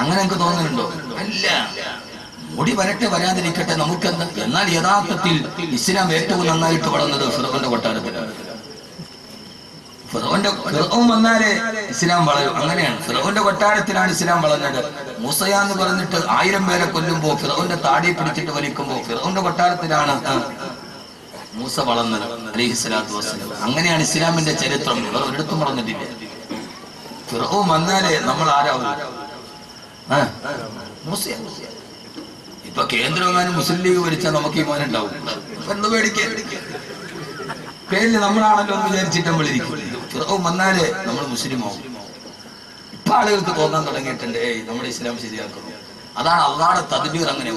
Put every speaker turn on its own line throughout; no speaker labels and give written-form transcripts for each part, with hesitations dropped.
അങ്ങനെ എനിക്ക് തോന്നുന്നുണ്ടോ? അല്ല, മുടി വരട്ടെ വരാതിരിക്കട്ടെ നമുക്കെന്താ. എന്നാൽ യഥാർത്ഥത്തിൽ ഇസ്ലാം ഏറ്റവും നന്നായിട്ട് വളർന്നത് ഫിറഔന്റെ കൊട്ടാരത്തിലാണ്. ഫിറഔൻ വന്നാലേ ഇസ്ലാം വളരും. അങ്ങനെയാണ്, ഫിറഔന്റെ കൊട്ടാരത്തിലാണ് ഇസ്ലാം വളർന്നത്. മൂസയാന്ന് പറഞ്ഞിട്ട് 1000 പേരെ കൊല്ലുമ്പോ ഫിറഔന്റെ താടി പിടിച്ചിട്ട് വലിക്കുമ്പോ ഫിറഔന്റെ കൊട്ടാരത്തിലാണ് മൂസ വളർന്നത് അലൈഹിസ്സലാത്തു വസ്സലാം. അങ്ങനെയാണ് ഇസ്ലാമിന്റെ ചരിത്രം. ഇവർ ഒരിടത്തും വളർന്നിട്ടില്ല. ഫിറഔൻ വന്നാലേ നമ്മൾ ആരാവും? മൂസ. ഇപ്പൊ കേന്ദ്രമെങ്ങാനും മുസ്ലിം ലീഗ് ഭരിച്ചാൽ നമുക്ക് ഈ മോനുണ്ടാവും. എന്ന് പേടിക്കാൻ പേരില് നമ്മളാണല്ലോ എന്ന് വിചാരിച്ചിട്ട് നമ്മൾ ഇരിക്കും. ഫിറഔൻ വന്നാലേ നമ്മൾ മുസ്ലിമാവും. ഇപ്പൊ ആളുകൾക്ക് തോന്നാൻ തുടങ്ങിയിട്ടുണ്ട്, നമ്മുടെ ഇസ്ലാം ശരിയാക്കുന്നു. അതാണ് അള്ളാഹുടെ തദ്ബീർ. അങ്ങനെ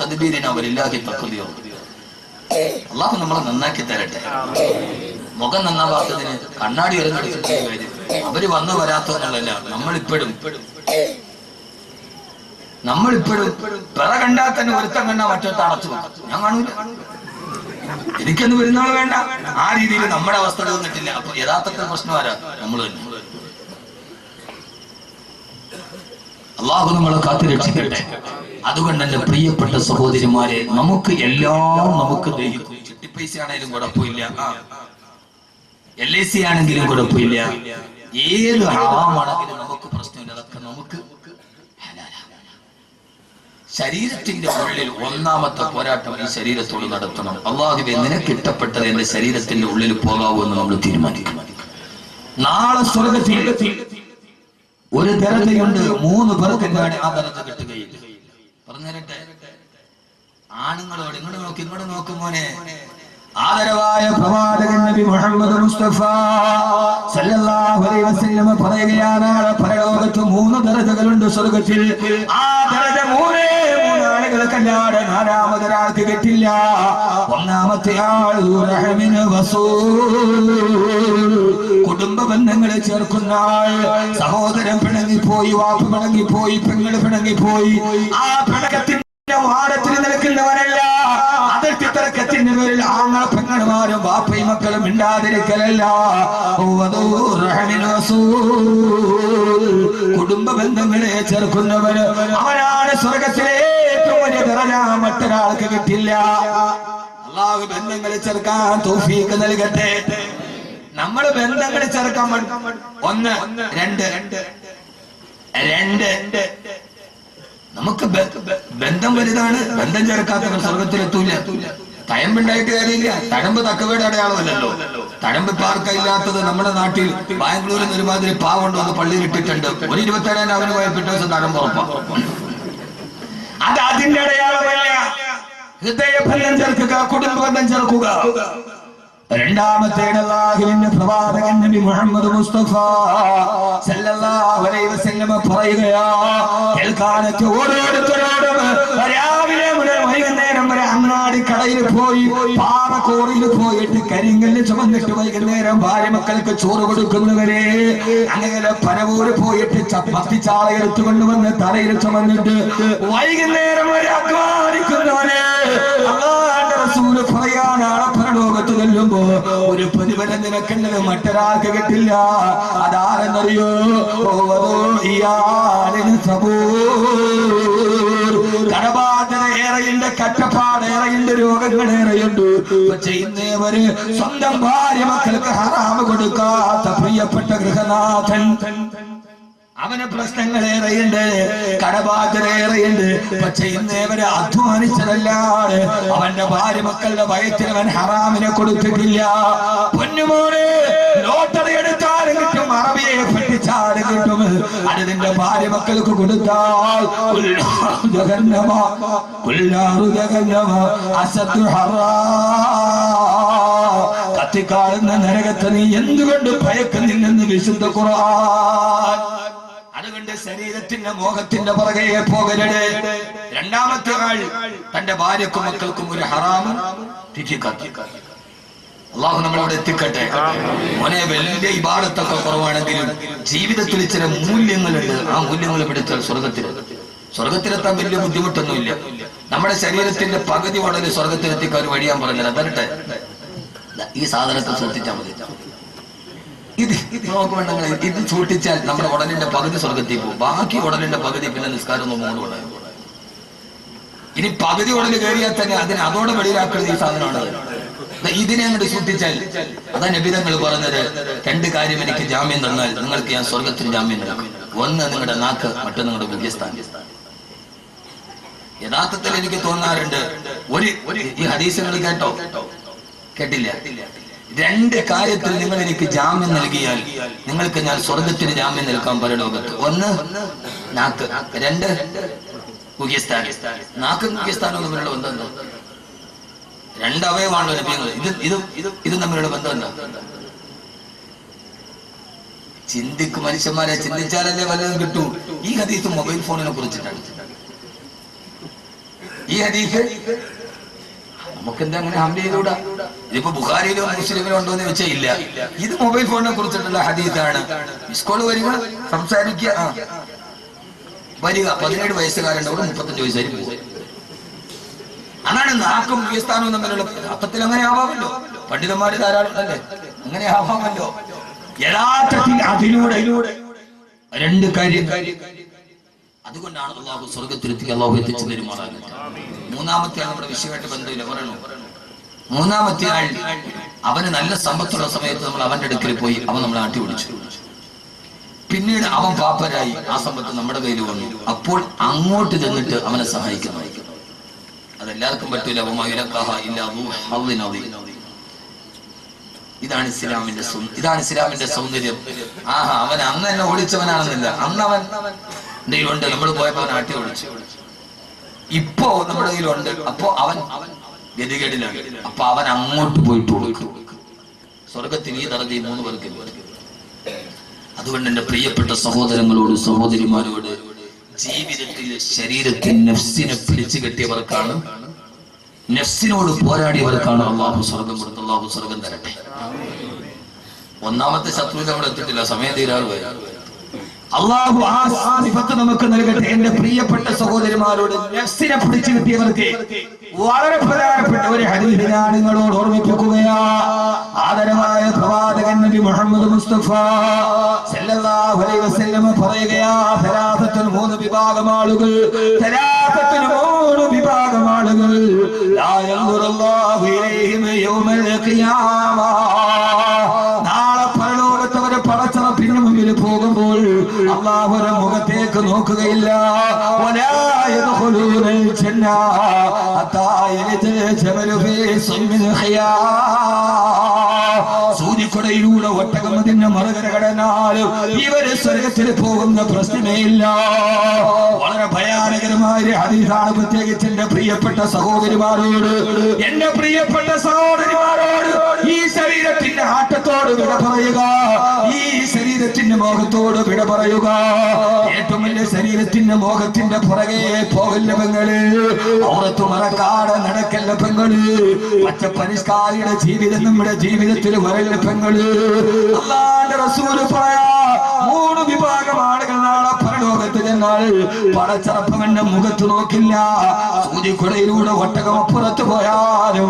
തദ്ബീരിന് അവരില്ലാതെ തക്കതിയോ. അള്ളാഹു നമ്മളെ നന്നാക്കി തരട്ടെ. മുഖം നന്നാവാത്തതിന് കണ്ണാടി ഇറങ്ങിയെടുത്തിട്ട് കാര്യം. അവര് വന്നു വരാത്തതെന്നുള്ളല്ല, നമ്മളിപ്പോഴും പിറ കണ്ടാൽ തന്നെ ഒരുത്തം കണ്ടാ മറ്റൊരുത്ത അടച്ചു വെക്കും. ഞാൻ കാണൂല, എനിക്കൊന്ന് വരുന്നവൾ വേണ്ട. ആ രീതിയിൽ നമ്മുടെ അവസ്ഥ തോന്നിട്ടില്ല. അപ്പൊ യഥാർത്ഥത്തിൽ പ്രശ്നം ആരാ? നമ്മൾ തന്നെ. അള്ളാഹു നമ്മളെ കാത്തു രക്ഷിക്കട്ടെ. അതുകൊണ്ട് എന്റെ പ്രിയപ്പെട്ട സഹോദരിമാരെ, നമുക്ക് എല്ലാം നമുക്ക് ദഹിക്കും. ചിട്ടിപ്പൈസ ആണെങ്കിലും കുഴപ്പമില്ല, LIC ആണെങ്കിലും കുഴപ്പമില്ല, ഏത് ഹറാമാണെങ്കിലും നമുക്ക് പ്രശ്നമില്ല. അതൊക്കെ നമുക്ക് ശരീരത്തിന്റെ ഉള്ളിൽ ഒന്നാമത്തെ പോരാട്ടം ഈ ശരീരത്തോട് നടത്തണം. അള്ളാഹുവേ, നിനക്ക് ഇഷ്ടപ്പെട്ടത് എന്റെ ശരീരത്തിന്റെ ഉള്ളിൽ പോകാവൂ എന്ന് നമ്മൾ തീരുമാനിക്കണം. നാളെ സ്വർഗ്ഗത്തിൽ ഒരു ദരജയുണ്ട്, 3 പേർക്കെന്താണ് ആ ദരജ കിട്ടുകയില്ല. പറഞ്ഞു തരട്ടെ ആണുങ്ങളോട്, ഇങ്ങോട്ട് നോക്കും മോനെ. ആദരവായ പ്രവാചകൻ നബി മുഹമ്മദ് മുസ്തഫ സല്ലല്ലാഹു അലൈഹി വസല്ലം പറയുകയാണ്, പരലോകത്ത് 3 ദരജകളുണ്ട് സ്വർഗ്ഗത്തിൽ. ആ ദരജ 3 ആളുകൾക്കല്ലാതെ 4-മതൊരാൾക്ക് കിട്ടില്ല. ഒന്നാമത്തെ ആൾ റഹ്മിന് വസൂൽ, കുടുംബ ബന്ധങ്ങളെ ചേർക്കുന്ന ആൾ. സഹോദരൻ പിണങ്ങിപ്പോയി, വാപ്പ പിണങ്ങിപ്പോയി, പെങ്ങള് പിണങ്ങിപ്പോയി, ആ പിണക്കത്തിന്റെ വാരത്തിൽ നിൽക്കുന്നവരല്ല. അതിർത്തി തർക്കത്തിന്റെ പേരിൽ ആങ്ങള പെങ്ങന്മാരും വാപ്പയും മക്കളും മിണ്ടാതിരിക്കലല്ല. കുടുംബ ബന്ധങ്ങളെ ചേർക്കുന്നവര്, അവനാണ് സ്വർഗത്തിലെ ഏറ്റവും വലിയ ദറജ. മറ്റൊരാൾക്ക് കിട്ടില്ല. അല്ലാഹു ബന്ധങ്ങളെ ചേർക്കാൻ തൗഫീഖ് നൽകട്ടെ. നമ്മള് ബന്ധങ്ങളെ ചേർക്കാൻ 1 2 നമുക്ക് ബന്ധം വലുതാണ്. ബന്ധം ചേർക്കാത്തവർ സ്വർഗത്തിലെത്തൂല. തഴമ്പുണ്ടായിട്ട് കാര്യമില്ല. തഴമ്പ് തക്കവയുടെ അടയാളമല്ലല്ലോ. തഴമ്പ് പാർക്കില്ലാത്തത് നമ്മുടെ നാട്ടിൽ ബാംഗ്ലൂരിൽ നിന്ന് ഒരുമാതിരി പാവുണ്ടോ എന്ന് പള്ളിയിൽ ഇട്ടിട്ടുണ്ട്. ഒരു 27 അവന് പോയ പിറ്റേ ദിവസം തഴമ്പ് ഉറപ്പാണ്. അത് അതിന്റെ അടയാളമല്ല. ഹൃദയബന്ധം ചേർക്കുക, കുടുംബ ബന്ധം ചേർക്കുക. രണ്ടാമത്തെ അല്ലാഹുവിന്റെ പ്രവാചകൻ നബി മുഹമ്മദ് മുസ്തഫ സല്ലല്ലാഹു അലൈഹി വസല്ലം പറയുകയാ, കേൾക്കാനൊക്കെ ഓരോരുത്തരോടും രാവിലെ മുതൽ വൈകുന്നേരം വരെ അങ്ങാടി കടയിൽ പോയി, പാറക്കോറിൽ പോയിട്ട് കരിങ്കല്ല് ചുമന്നിട്ട് വൈകുന്നേരം ഭാര്യ മക്കൾക്ക് ചോറ് കൊടുക്കുന്നവരെ, അങ്ങനെ പരവൂര് പോയിട്ട് ചപ്പാത്തിച്ചാള എടുത്തുകൊണ്ടുവന്ന് തറയിൽ ചുമന്നിട്ട് വൈകുന്നേരം വരെ അധ്വാനിക്കുന്നവരെ അല്ലാഹുവിന്റെ റസൂൽ പറയാനാണ്, പരലോകത്ത് ചെല്ലുമ്പോ ഒരു പ്രതിഫലം നിനക്കുള്ളത് മറ്റൊരാൾക്ക് കിട്ടില്ല. അതാരെന്നറിയോ? കടബാധ്യത ഏറെയുണ്ട്, കഷ്ടപ്പാട് ഏറെയുണ്ട്, രോഗങ്ങൾ ഏറെയുണ്ട്. പക്ഷെ ഇന്നേവര് സ്വന്തം ഭാര്യ മക്കൾക്ക് ഹറാമ് കൊടുക്കാത്ത പ്രിയപ്പെട്ട ഗൃഹനാഥൻ, അവന് പ്രശ്നങ്ങളേറെയുണ്ട്, കടബാധ്യതയേറെയുണ്ട്. പക്ഷെ ഇന്നേവരെ അധ്വാനിച്ചതല്ലാതെ അവന്റെ ഭാര്യ മക്കളുടെ വയറ്റിൽ അവൻ ഹറാമിനെ കൊടുത്തിട്ടില്ല. പൊന്നുമോനെ, ലോട്ടറി എടുത്താലും കിട്ടും, അറബിയെ പെട്ടിച്ചാലും കിട്ടും. അത് നിന്റെ ഭാര്യ മക്കൾക്ക് കൊടുത്താൽ കത്തിക്കാളുന്ന നരകത്തെ നീ എന്തുകൊണ്ട് ഭയക്കുന്നില്ലെന്ന് വിശുദ്ധ ഖുർആൻ. അതുകൊണ്ട് ശരീരത്തിന്റെ മോഹത്തിന്റെ പുറകെ പോകരുത്. രണ്ടാമത്തെ ആൾ തന്റെ ഭാര്യക്കും മക്കൾക്കും ഒരു ഹറാമും അള്ളാഹു നമ്മളോട് എത്തിക്കട്ടെ. മോനെ, വലിയ ഇബാദത്തൊക്കെ കുറവാണെങ്കിലും ജീവിതത്തിൽ ചില മൂല്യങ്ങളുണ്ട്. ആ മൂല്യങ്ങൾ പിടിച്ചാൽ സ്വർഗത്തിലെത്താൻ വലിയ ബുദ്ധിമുട്ടൊന്നുമില്ല. നമ്മുടെ ശരീരത്തിന്റെ പകുതി ഉടനെ സ്വർഗത്തിലെത്തിക്കാൻ ഒരു വഴിയാൻ പറഞ്ഞത്. അതരട്ടെ, ഈ സാധനത്തെ ശ്രദ്ധിച്ചാൽ മതി. ഇത് നോക്കുമ്പോൾ ഇത് സൂക്ഷിച്ചാൽ നമ്മുടെ ഉടലിന്റെ പകുതി സ്വർഗത്തിൽ പോകും. ബാക്കി ഉടലിന്റെ പകുതി പിന്നെ നിസ്കാരം നോക്കുമ്പോൾ ഉണ്ടാകും. ഇനി പകുതി ഉടൽ കയറിയാൽ തന്നെ അതിനെ അതോടെ വെളിയിലാക്കുന്ന ഈ സാധനമാണ്. ഇതിനെ അങ്ങോട്ട് സൂക്ഷിച്ചാൽ അതാ നബിതങ്ങൾ പറഞ്ഞത്, രണ്ട് കാര്യം എനിക്ക് ജാമ്യം തന്നാൽ നിങ്ങൾക്ക് ഞാൻ സ്വർഗത്തിന് ജാമ്യം നൽകും. ഒന്ന് നിങ്ങളുടെ നാക്ക്, മറ്റൊന്ന് നിങ്ങളുടെ മുഖ്യസ്ഥാനം. യഥാർത്ഥത്തിൽ എനിക്ക് തോന്നാറുണ്ട്, ഈ ഹദീസുകൾ കേട്ടോ കേട്ടില്ല, രണ്ട് കാര്യത്തിൽ നിങ്ങൾ എനിക്ക് ജാമ്യം നൽകിയാൽ നിങ്ങൾക്ക് ഞാൻ സ്വർഗത്തിന് ജാമ്യം നൽകാൻ പരലോകത്ത്. ഒന്ന് നാക്ക്, രണ്ട് മുഖ്യസ്ഥാനം. നാക്കും മുഖ്യസ്ഥാനവും തമ്മിലുള്ള ബന്ധം എന്താ? രണ്ടവയവാണല്ലോ ലഭ്യങ്ങൾ. ഇത് തമ്മിലുള്ള ബന്ധം എന്താ? ചിന്തിക്കും മനുഷ്യന്മാരെ, ചിന്തിച്ചാലല്ലേ വല്ലതും കിട്ടൂ. ഈ ഹദീസ് മൊബൈൽ ഫോണിനെ കുറിച്ചിട്ടാണ്. ഈ ഹദീസ് നമുക്കെന്താ അങ്ങനെ ഹംല ചെയ്തുകൂടാ? ഇതിപ്പോ ബുഖാരിയിലോ മുസ്ലിമിലോ ഉണ്ടോ എന്ന് വെച്ചാൽ ഇല്ല. ഇത് മൊബൈൽ ഫോണിനെ കുറിച്ചിട്ടുള്ള ഹദീസാണ്. മിസ്കോള് വരിക, സംസാരിക്കുക, വരിക. 17 വയസ്സുകാരുണ്ടാവും, 35 വയസ്സായി പോകും. അതാണ് നാക്കും മുഖ്യസ്ഥാനവും തമ്മിലുള്ള അർത്ഥത്തിൽ. അങ്ങനെ ആവാമല്ലോ, പണ്ഡിതന്മാര് ധാരാളം അല്ലേ, അങ്ങനെ ആവാമല്ലോ. യഥാർത്ഥത്തിൽ അതിലൂടെ രണ്ട് കാര്യം. അതുകൊണ്ടാണ് അള്ളാഹു സ്വർഗത്തിലെത്തി അള്ളാഹു എത്തിച്ചു തരുമാറാകുന്നത്. മൂന്നാമത്തെ ആൾ നമ്മുടെ വിഷയമായിട്ട് ബന്ധമില്ല, പറയണു. മൂന്നാമത്തെ ആൾ, അവന് നല്ല സമ്പത്തുള്ള സമയത്ത് നമ്മൾ അവന്റെ അടുക്കൽ പോയി, അവൻ നമ്മളെ ആട്ടി ഓടിച്ചു. പിന്നീട് അവൻ പാപ്പരായി, ആ സമ്പത്ത് നമ്മുടെ കയ്യിൽ വന്നു. അപ്പോൾ അങ്ങോട്ട് ചെന്നിട്ട് അവനെ സഹായിക്കുന്നു. അതെല്ലാവർക്കും പറ്റൂല. ഇതാണ് ഇസ്ലാമിന്റെ സൗന്ദര്യം. അവൻ അന്ന് തന്നെ ഓടിച്ചവനാണെന്നില്ല. അന്ന് അവൻ കയ്യിലുണ്ട്, നമ്മൾ പോയപ്പോ അവൻ ആട്ടി ഓടിച്ചു. ഇപ്പോ നമ്മുടെ കയ്യിലുണ്ട്, അപ്പോ അവൻ ഗതികേടിലാണ്. അപ്പൊ അവൻ അങ്ങോട്ട് പോയിട്ട് കൊടുക്കും. സ്വർഗത്തിന് ഈ ദർജ 3 പേർക്ക്. അതുകൊണ്ട് എന്റെ പ്രിയപ്പെട്ട സഹോദരങ്ങളോട് സഹോദരിമാരോട്, ജീവിതത്തിൽ ശരീരത്തിൽ നഫ്സിനെ പിടിച്ചു കെട്ടിയവർക്കാണ്, നഫ്സിനോട് പോരാടിയവർക്കാണ് അള്ളാഹു സ്വർഗം കൊടുത്ത്. അള്ളാഹു സ്വർഗം തരട്ടെ. ഒന്നാമത്തെ ശത്രുത നമ്മൾ എത്തിയിട്ടില്ല, സമയം തീരാറ് വരെ. അള്ളാഹു ആ സിഫത്ത് നമുക്ക് നൽകട്ടെ. എന്റെ പ്രിയപ്പെട്ട സഹോദരിമാരോട്, നഫ്സിനെ പിടിച്ചു കിട്ടിയവർക്ക് വളരെ പ്രധാനപ്പെട്ട ഒരു ഹദീസ് ഞാൻ നിങ്ങളോട് ഓർമ്മിപ്പിക്കുകയാ. ആദരവായ പ്രവാചകൻ നബി മുഹമ്മദ് മുസ്തഫ സല്ലല്ലാഹു അലൈഹി വസല്ലം പറയുകയാ, സലാസത്തുൽ 3 വിഭാഗം ആളുകൾ, സലാസത്തുൽ 3 വിഭാഗം ആളുകൾ, ലാ യൻദുറുല്ലാഹു ഇലൈഹിം യൗമൽ ഖിയാമ. നാളെ പരലോകത്ത് അവരെ പടച്ചറപ്പിന് മുമ്പിൽ പോകുമ്പോൾ അല്ലാഹുവിന്റെ മുഖത്തേക്ക് നോക്കുകയില്ല. വലാ യദ്ഖുലൂനൽ ജന്ന ഹത്താ യലിജൽ ജമലു ഫീ സമ്മിൽ ഖിയാ. സൂര്യക്കൊടയിലൂടെ ഒട്ടകം അതിന്റെ മറുകര കടന്നാലും ഇവര് സ്വർഗത്തിൽ പോകുന്ന പ്രശ്നമേ ഇല്ല. വളരെ ഭയാനകരമായ ഹദീസാണ്. പ്രത്യേകിച്ച് എന്റെ പ്രിയപ്പെട്ട സഹോദരിമാരോട്, എന്റെ പ്രിയപ്പെട്ട സഹോദരിമാരോട്, ഈ ശരീരത്തിന്റെ ആട്ടത്തോട് വിട പറയുക, ഈ ശരീരത്തിന്റെ മോഹത്തോട് വിട പറയുക. ഏറ്റവും വലിയ ശരീരത്തിന്റെ മോഹത്തിന്റെ പുറകെ പോകല്ല പെങ്ങള്, ഔറത്ത് മറക്കാതെ നടക്കല്ല പെങ്ങള്. പച്ചപ്പരിഷ്കാരിയുടെ ജീവിതം നമ്മുടെ ജീവിതത്തിൽ വരല്ല പെങ്ങള്. അല്ലാഹുവിന്റെ റസൂൽ പറയാ, 3 വിഭാഗം ആളുകൾ നാളെ പരലോകത്ത് ചെന്നാൽ പടച്ചറപ്പവന്റെ മുഖത്ത് നോക്കില്ല. സൂര്യക്കുടയിലൂടെ ഒട്ടകം അപ്പുറത്ത് പോയാലും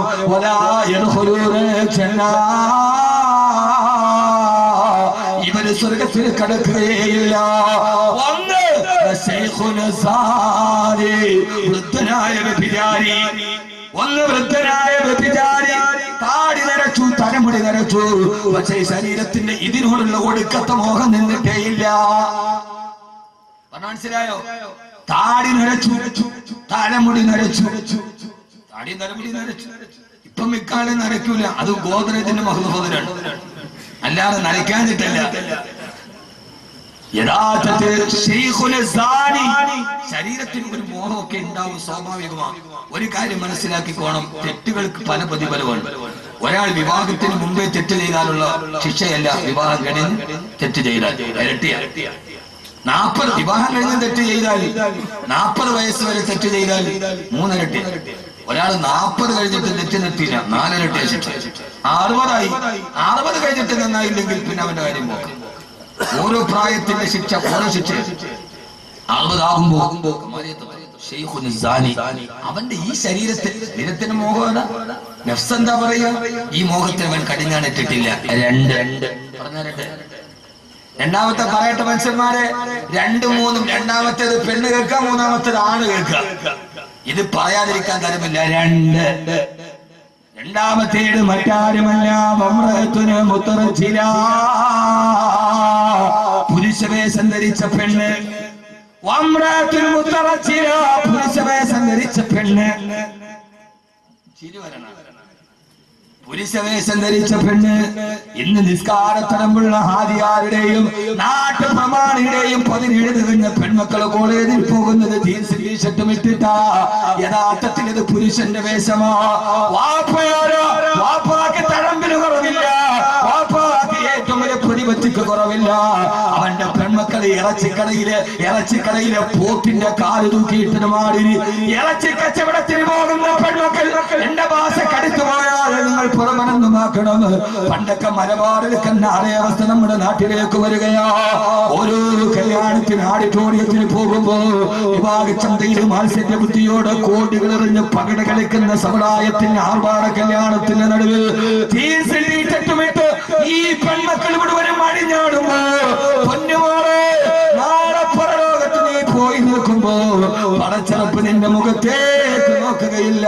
ഇവര് സ്വർഗത്തിൽ കടക്കുകയില്ല. വൃദ്ധനായ വ്യഭിചാരി, വൃദ്ധനായ വ്യഭിചാരി താടി നരച്ചു, തലമുടി നരച്ചു, പക്ഷേ ശരീരത്തിന്റെ ഇതിനോടുള്ള ഒടുക്കത്തെ മോഹം നിന്നിട്ടേയില്ല. മനസ്സിലായോ? താടി നരച്ചു, തലമുടി നരച്ചു, താടി തലമുടി നരച്ചു. ഇപ്പം ഇക്കാലം നരയ്ക്കൂല, അത് ഗോദ്രേജിന്റെ മഹദൂദരാണ്, അല്ലാതെ നരയ്ക്കാനിട്ടല്ല. യഥാർത്ഥത്തിൽ ശരീരത്തിന് ഒരു മോഹമൊക്കെ ഉണ്ടാവും, സ്വാഭാവികമാണ്. ഒരു കാര്യം മനസ്സിലാക്കിക്കോണം, തെറ്റുകൾക്ക് പല പ്രതിഫലമാണ്. ഒരാൾ വിവാഹത്തിന് മുമ്പേ തെറ്റ് ചെയ്താലുള്ള ശിക്ഷയല്ല വിവാഹം കഴിഞ്ഞ് തെറ്റ് ചെയ്താൽ ഇരട്ടിയാണ്. 40 വിവാഹം കഴിഞ്ഞ് തെറ്റ് ചെയ്താൽ, 40 വയസ്സ് വരെ തെറ്റ് ചെയ്താൽ 3 ഇരട്ടി. ഒരാൾ 40 കഴിഞ്ഞിട്ട് തെറ്റ് നിർത്തിയില്ല, 4 ഇരട്ടിയ ശിക്ഷ. 60 കഴിഞ്ഞിട്ട് നന്നായില്ലെങ്കിൽ പിന്നെ അവന്റെ കാര്യം നോക്കാം. ഓരോ പ്രായത്തിന്റെ ശിക്ഷ ഓരോ ശിക്ഷ. 60 ആകുമ്പോ അവന്റെ ഈ ശരീരത്തിന് മോഹം, നഫ്സ് എന്താ പറയാ, ഈ മോഹത്തിന് അവൻ കടിഞ്ഞാണിട്ടിട്ടില്ല. 2 പറഞ്ഞിരട്ടെ. രണ്ടാമത്തെ പറയട്ടെ മനുഷ്യന്മാരെ, രണ്ടും മൂന്നും. രണ്ടാമത്തേത് പെണ്ണ് കേൾക്കുക, മൂന്നാമത്തേത് ആണ് കേൾക്കുക. ഇത് പറയാതിരിക്കാൻ തരമില്ല. രണ്ടാമത്തേത് മറ്റാരുമല്ല, വമ്രത്തുന് മുത്തറച്ചില, പുരുഷവേഷം ധരിച്ച പെണ്ണ്. വമ്രത്തുന് മുത്തറച്ചില, പുരുഷവേഷം ധരിച്ച പെണ്ണ്. പുരുഷവേഷം ധരിച്ച പെണ്ണ്. ഇന്ന് നിസ്കാരത്തടമ്പുള്ള ഹാദിയാരുടെയും നാട്ടുപ്രമാണിയുടെയും 17 തികഞ്ഞ പെൺമക്കള് കോളേജിൽ പോകുന്നത് ജീൻസ് ടീഷർട്ടും ഇട്ടിട്ടാ. യഥാർത്ഥത്തിൽ ഇത് പുരുഷന്റെ വേഷമാ. വാപ്പാക്ക് തഴമ്പിന് കുറവില്ല, വാപ്പാക്ക് ഏറ്റവും വലിയ പ്രതിപത്തിക്ക് കുറവില്ല. അവന്റെ പെൺമക്കള് ഇറച്ചിക്കടയിലെ പോത്തിന്റെ കാല് തൂക്കിയിട്ടിന് മാറി ഇറച്ചി കച്ചവടത്തിന് പോകുന്ന പെൺമക്കൾ. എന്റെ ഭാഷ കടുത്തു പോയാൽ നിങ്ങൾ പുറമനൊന്നുമാക്കണം. പണ്ടൊക്കെ മലബാറിൽ കണ്ട അതേ അവസ്ഥ നമ്മുടെ നാട്ടിലേക്ക് വരികയാ. ഓരോ കല്യാണത്തിന് ആഡിറ്റോറിയത്തിന് പോകുമ്പോ വിവാഹചന്തയിൽ മാത്സര്യ ബുദ്ധിയോടെ കോടികൾ എറിഞ്ഞ് പകിട കളിക്കുന്ന സമുദായത്തിന് ആർഭാട കല്യാണത്തിന്റെ നടുവിൽ തീർച്ചയായിട്ടുമിട്ട് ഈ പെൺമക്കൾ മുഴുവനും അഴിഞ്ഞാടുമ്പോ പൊന്നുമോളെ നാളെ പരലോകത്ത് നീ പോയി നിൽക്കുമ്പോ പടച്ചറപ്പ് നിന്റെ മുഖത്തേക്ക് നോക്കുകയില്ല.